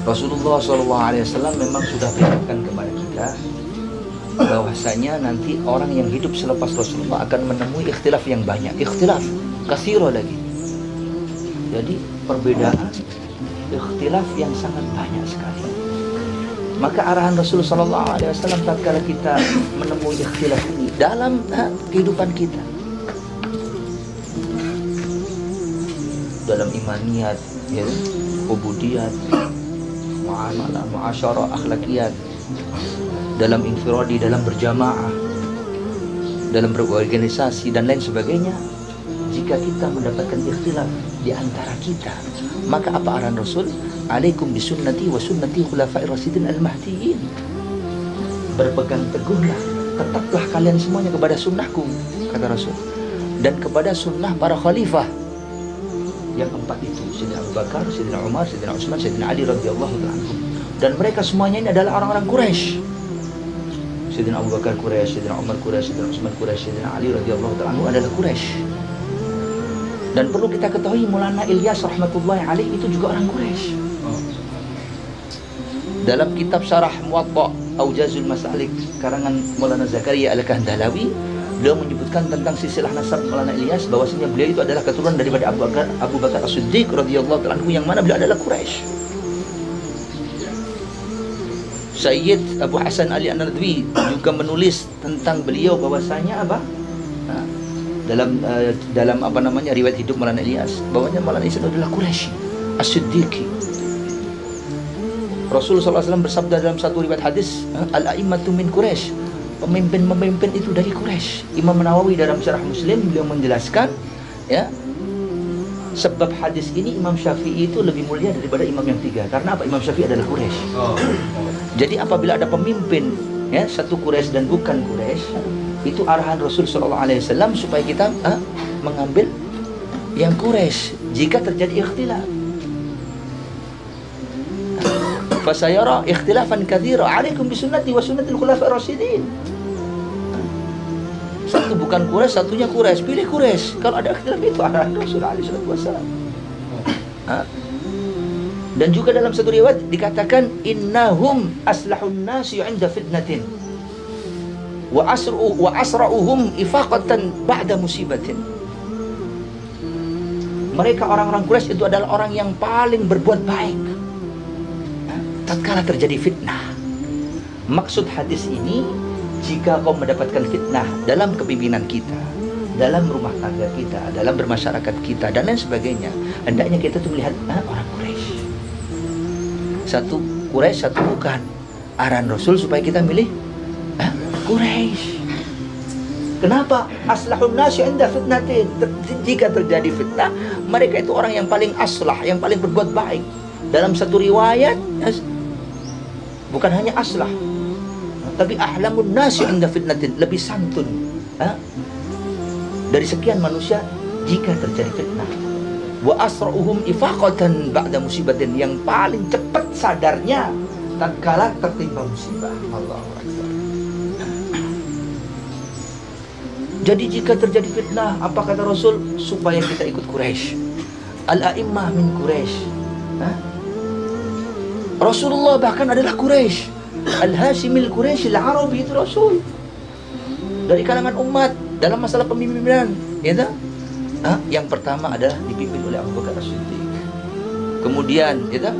Rasulullah SAW memang sudah peringatkan kepada kita bahwasanya nanti orang yang hidup selepas Rasulullah akan menemui ikhtilaf yang banyak, ikhtilaf katsira lagi. Jadi perbedaan, ikhtilaf yang sangat banyak sekali. Maka arahan Rasulullah SAW tatkala kita menemui ikhtilaf ini dalam kehidupan kita, dalam imaniyat, ya, ubudiyat, muamalah, muasyarah, akhlakiyat, dalam infiradi, dalam berjamaah, dalam berorganisasi dan lain sebagainya. Jika kita mendapatkan ikhtilaf di antara kita, maka apa arahan Rasul? Alaikum bisunnati wa sunnati khulafa'ir rasyidin al-mahdiyyin. Berpegang teguhlah, tetaplah kalian semuanya kepada sunnahku, kata Rasul, dan kepada sunnah para khalifah yang empat itu, Sayyidina Abu Bakar, Sayyidina Umar, Sayyidina Utsman, Sayyidina Ali radhiyallahu anhum. Dan mereka semuanya ini adalah orang-orang Quraisy. Sayyidina Abu Bakar Quraisy, Sayyidina Umar Quraisy, Sayyidina Utsman Quraisy, Sayyidina Ali radhiyallahu anhu adalah Quraisy. Dan perlu kita ketahui Maulana Ilyas rahmatullahi alaihi itu juga orang Quraisy. Dalam kitab Syarah Muwatta Aujazul Masalik karangan Maulana Zakaria Al-Kahandalawi, beliau menyebutkan tentang silsilah nasab Maulana Ilyas bahwasanya beliau itu adalah keturunan daripada Abu Bakar As-Siddiq radhiyallahu anhu, yang mana beliau adalah Quraisy. Sayyid Abu Hasan Ali An-Nadwi juga menulis tentang beliau bahwasanya apa? Dalam apa namanya riwayat hidup Maulana Ilyas, bahwasanya Maulana Ilyas adalah Quraisy As-Siddiqi. Rasulullah SAW bersabda dalam satu riwayat hadis, al-a'immatu min Quraisy, pemimpin-pemimpin itu dari Quraisy. Imam Nawawi dalam Syarah Muslim beliau menjelaskan, ya, sebab hadis ini Imam Syafi'i itu lebih mulia daripada imam yang tiga. Karena apa? Imam Syafi'i adalah Quraisy. Jadi apabila ada pemimpin, ya, satu Quraisy dan bukan Quraisy, itu arahan Rasul SAW supaya kita mengambil yang Quraisy jika terjadi ikhtilaf. Fasayara ikhtilafan katsira, alaikum bisunnati wa sunnatil khulafa'ir rasyidin. Satu bukan Quraisy, satunya Quraisy, pilih Quraisy. Kalau ada ikhtilaf itu arahan Rasul SAW. Dan juga dalam satu riwayat dikatakan innahum aslahun nasi 'inda fitnatin wa asra'uhum ifaqatan ba'da musibatin. Mereka orang-orang Quraisy itu adalah orang yang paling berbuat baik tatkala terjadi fitnah. Maksud hadis ini, jika kau mendapatkan fitnah dalam kepimpinan kita, dalam rumah tangga kita, dalam bermasyarakat kita dan lain sebagainya, hendaknya kita tuh melihat orang Quraisy. Satu Quraisy, satu bukan. Arahan Rasul supaya kita milih Quraisy. Kenapa? Aslahun nasi 'inda fitnatin. Jika terjadi fitnah, mereka itu orang yang paling aslah, yang paling berbuat baik. Dalam satu riwayat, bukan hanya aslah, tapi ahlamun nasi 'inda fitnatin, lebih santun dari sekian manusia jika terjadi fitnah. Wa asra'uhum ifaqatan ba'da musibatin, yang paling cepat sadarnya tatkala tertimpa musibah. Allahu Akbar. Jadi jika terjadi fitnah, apa kata Rasul? Supaya kita ikut Quraisy. Al-a'immah min Quraisy. Rasulullah bahkan adalah Quraisy. Al-Hashimil Quraisy al-Arabi, itu Rasul. Dari kalangan umat dalam masalah pemimpinan, ya tak? Yang pertama adalah dipimpin oleh Abu Bakar As-Siddiq. Kemudian, ya tak?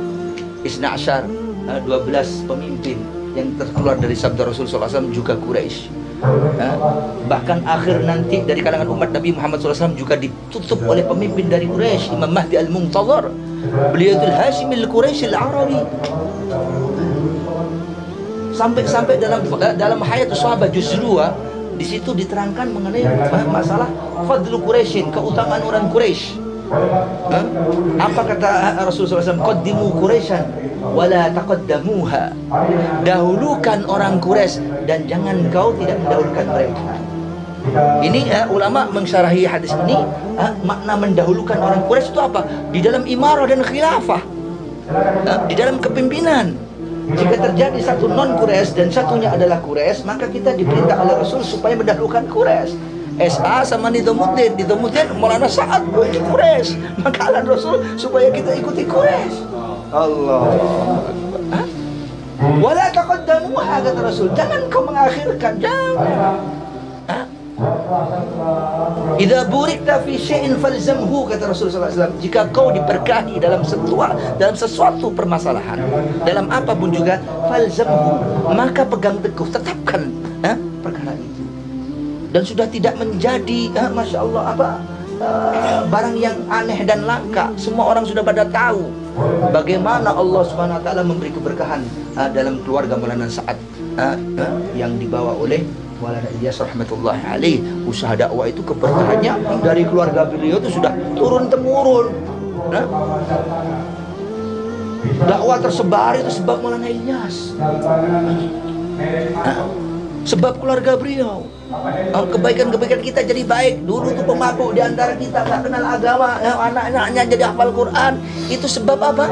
Isna Asyar, 12 pemimpin yang terkeluar dari sabda Rasul SAW juga Quraisy. Bahkan akhir nanti dari kalangan umat Nabi Muhammad SAW juga ditutup oleh pemimpin dari Quraisy, Imam Mahdi Al-Muntazar. Beliau itu Hashimil Quraisy al-Arabi. Sampai dalam hayat sahabat juz 2, di situ diterangkan mengenai masalah fadlu Quraisyin, keutamaan orang Quraisy. Apa kata Rasulullah SAW? Qaddimu Quraisyan wala taqaddamuha. Dahulukan orang Quraisy dan jangan kau tidak mendahulukan mereka. Ini ulama mensyarahi hadis ini, makna mendahulukan orang Quraisy itu apa? Di dalam imarah dan khilafah, di dalam kepimpinan. Jika terjadi satu non Quraisy dan satunya adalah Quraisy, maka kita diperintah oleh Rasul supaya mendahulukan Quraisy. SA sama Nizamuddin Maulana Sa'ad itu Quraisy, maka arahan Rasul supaya kita ikuti Quraisy. Allah. Wala taqaddamuha, kata Rasul. Jangan kau mengakhirkan, jangan. Idza burikta fi syai'in falzamhu, kata Rasulullah SAW. Jika kau diberkahi dalam sesuatu permasalahan, dalam apapun juga, falzamhu, maka pegang teguh, tetapkan perkara itu. Dan sudah tidak menjadi masya Allah barang yang aneh dan langka. Semua orang sudah pada tahu bagaimana Allah Subhanahu wa taala memberi keberkahan dalam keluarga Maulana Sa'ad yang dibawa oleh Maulana Ilyas rahmatullahi alaih. Usaha dakwah itu keberkahannya dari keluarga beliau itu sudah turun temurun. Dakwah tersebar itu sebab Maulana Ilyas, sebab keluarga beliau. Kebaikan-kebaikan kita jadi baik. Dulu tuh pemabuk di antara kita nggak kenal agama, anak-anaknya jadi hafal Quran. Itu sebab apa?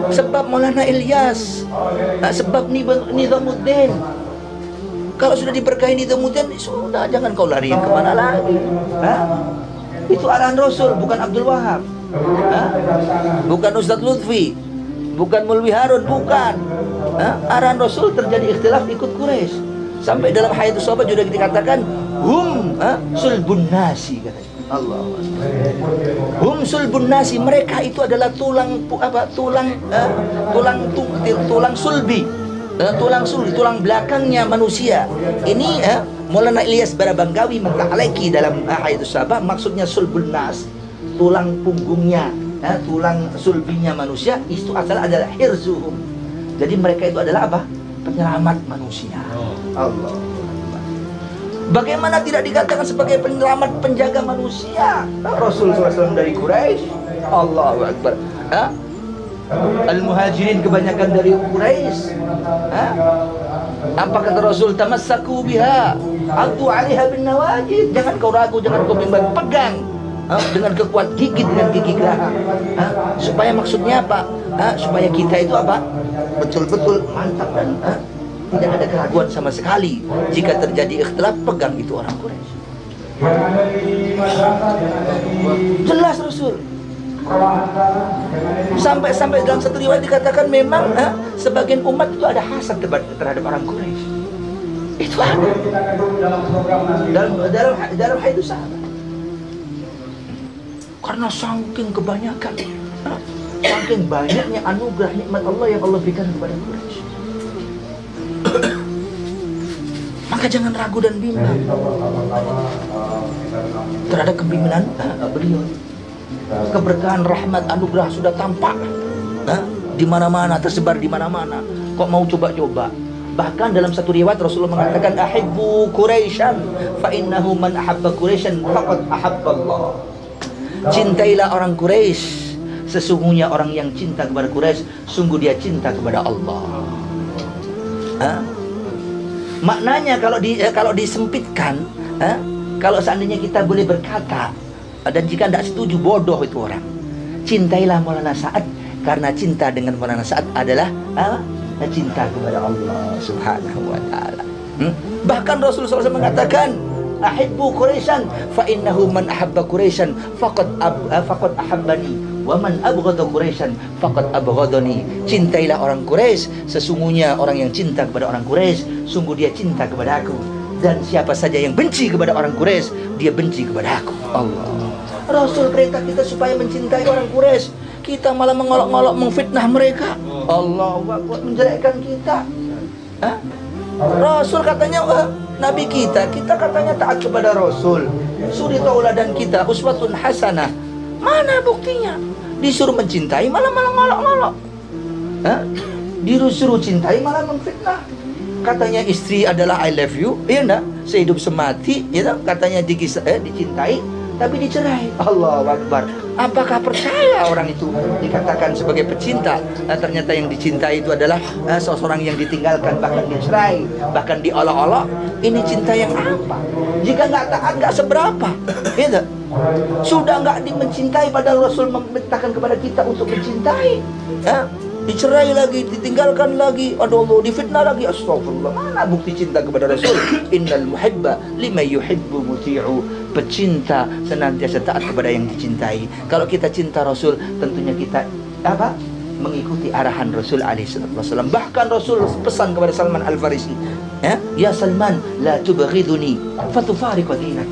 Sebab Maulana Ilyas, sebab Nizamuddin. Kalau sudah diberkahi Nizamuddin, sudah, jangan kau lari kemana lagi. Itu arahan Rasul, bukan Abdul Wahab, bukan Ustadz Lutfi, bukan Mulwi Harun, bukan. Arahan Rasul. Terjadi ikhtilaf, ikut Quraisy. Sampai dalam Hayatus Sahabat juga dikatakan hum sulbun nasi, katanya. Allah. Hum sulbun nasi, mereka itu adalah tulang sulbi, tulang belakangnya manusia. Ini Maulana Ilyas Barabanggawi menta'alaki dalam Hayatus Sahabat, maksudnya sulbun nas, tulang punggungnya, tulang sulbinya manusia, itu adalah hirzuhum. Jadi mereka itu adalah apa? Penyelamat manusia. Allah. Bagaimana tidak dikatakan sebagai penyelamat, penjaga manusia? Rasulullah SAW dari Quraisy. Allahu Akbar. Al-Muhajirin kebanyakan dari Quraisy. Apa kata Rasul? Tamassaku biha, adu 'alaiha bin nawajid. Jangan kau ragu, jangan kau bimbang, pegang dengan kekuatan, gigit dengan gigi geraham. Supaya maksudnya apa? Supaya kita itu apa? Betul-betul mantap dan tidak ada keraguan sama sekali. Jika terjadi ikhtilaf, pegang itu orang Quraisy. Jelas Rasul. Sampai dalam satu riwayat dikatakan memang sebagian umat itu ada hasad terhadap orang Quraisy. Itu ada dalam Hayatus Sahabat. Karena saking kebanyakan, saking banyaknya anugerah nikmat Allah yang Allah berikan kepada Quraisy. Maka jangan ragu dan bimbang terhadap kepemimpinan beliau. Keberkahan, rahmat, anugerah sudah tampak di mana-mana, tersebar di mana-mana. Kok mau coba-coba? Bahkan dalam satu riwayat Rasulullah mengatakan, ahibbu Quraisyan fa innahu man ahabba Quraisyan faqad ahabba Allah. Cintailah orang Quraisy, sesungguhnya orang yang cinta kepada Quraisy, sungguh dia cinta kepada Allah. Maknanya kalau disempitkan, kalau seandainya kita boleh berkata, dan jika tidak setuju, bodoh itu orang. Cintailah Maulana Sa'ad, karena cinta dengan Maulana Sa'ad adalah cinta kepada Allah Subhanahu wa ta'ala. Bahkan Rasulullah SAW mengatakan, ahibbu Quraisyan fa innahu man ahabba Quraisyan faqad ahabbani wa man abghadha Quraisyan faqad abghadani. Cintailah orang Quraisy, sesungguhnya orang yang cinta kepada orang Quraisy, sungguh dia cinta kepada aku. Dan siapa saja yang benci kepada orang Quraisy, dia benci kepada aku. Allah. Rasul perintah kita supaya mencintai orang Quraisy, kita malah mengolok-olok, memfitnah mereka. Allahu Akbar, menjelekkan kita. Rasul katanya Nabi kita katanya taat kepada Rasul, suri tauladan kita, uswatun hasanah. Mana buktinya? Disuruh mencintai malah ngolok-ngolok. Disuruh cintai malah memfitnah. Katanya istri adalah I love you, iya enggak? Sehidup semati, ya, katanya dicintai tapi dicerai. Allahu Akbar. Apakah percaya orang itu dikatakan sebagai pecinta, ternyata yang dicintai itu adalah seseorang yang ditinggalkan, bahkan dicerai, bahkan diolok-olok? Ini cinta yang apa? Jika nggak taat, nggak seberapa, gitu. Sudah nggak mencintai, padahal Rasul memerintahkan kepada kita untuk mencintai. Dicerai lagi, ditinggalkan lagi, aduh Allah, difitnah lagi. Astagfirullah. Mana bukti cinta kepada Rasul? Innal muhibba lima yuhibbu muti'u. Pecinta senantiasa taat kepada yang dicintai. Kalau kita cinta Rasul, tentunya kita mengikuti arahan Rasul alaihissalam. Bahkan Rasul pesan kepada Salman Al-Farisi, ya Salman, la tubghiduni fatufariqu dinak.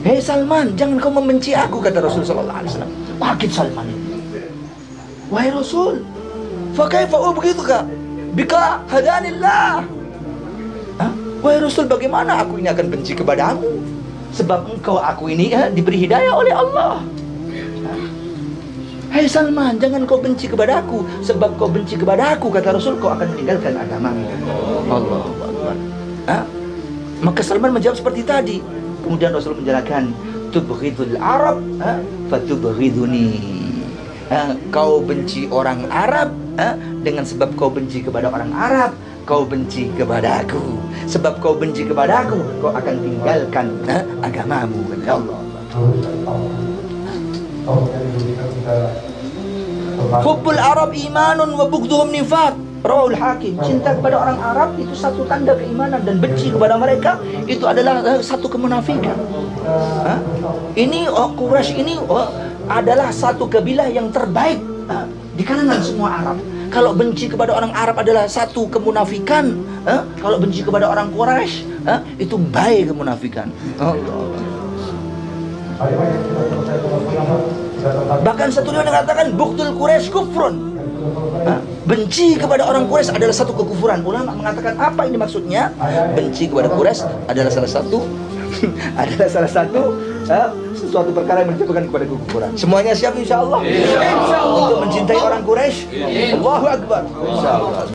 Hei Salman, jangan kau membenci aku, kata Rasul sallallahu alaihi wasallam. Kaget Salman. Wahai Rasul, fa kaifa ubghiduka bika hadanillah. Wahai Rasul, bagaimana aku ini akan benci kepadamu? Sebab aku ini diberi hidayah oleh Allah. Hei Salman, jangan kau benci kepadaku. Sebab kau benci kepadaku, kata Rasul, kau akan meninggalkan agamamu. Allahu Akbar. Maka Salman menjawab seperti tadi. Kemudian Rasul menjelaskan, tubghidul Arab fatubghiduni. Kau benci orang Arab, dengan sebab kau benci kepada orang Arab, kau benci kepada aku. Sebab kau benci kepada aku, kau akan tinggalkan agamamu, kata Allah. Hubbul Arab imanun wa bughdhum nifaq. Rawahul Hakim. Cinta kepada orang Arab itu satu tanda keimanan, dan benci kepada mereka itu adalah satu kemunafikan. Ini Quraisy ini adalah satu kabilah yang terbaik di kalangan semua Arab. Kalau benci kepada orang Arab adalah satu kemunafikan, kalau benci kepada orang Quraisy itu baik kemunafikan. Bahkan satu riwayat mengatakan bughdul Quraisy kufrun. Benci kepada orang Quraisy adalah satu kekufuran. Ulama mengatakan apa ini maksudnya? Benci kepada Quraisy adalah salah satu sesuatu perkara yang menyebabkan kepada kekufuran. Semuanya siap insyaallah? Untuk mencintai orang Quraisy? Allahu Akbar. Insyaallah.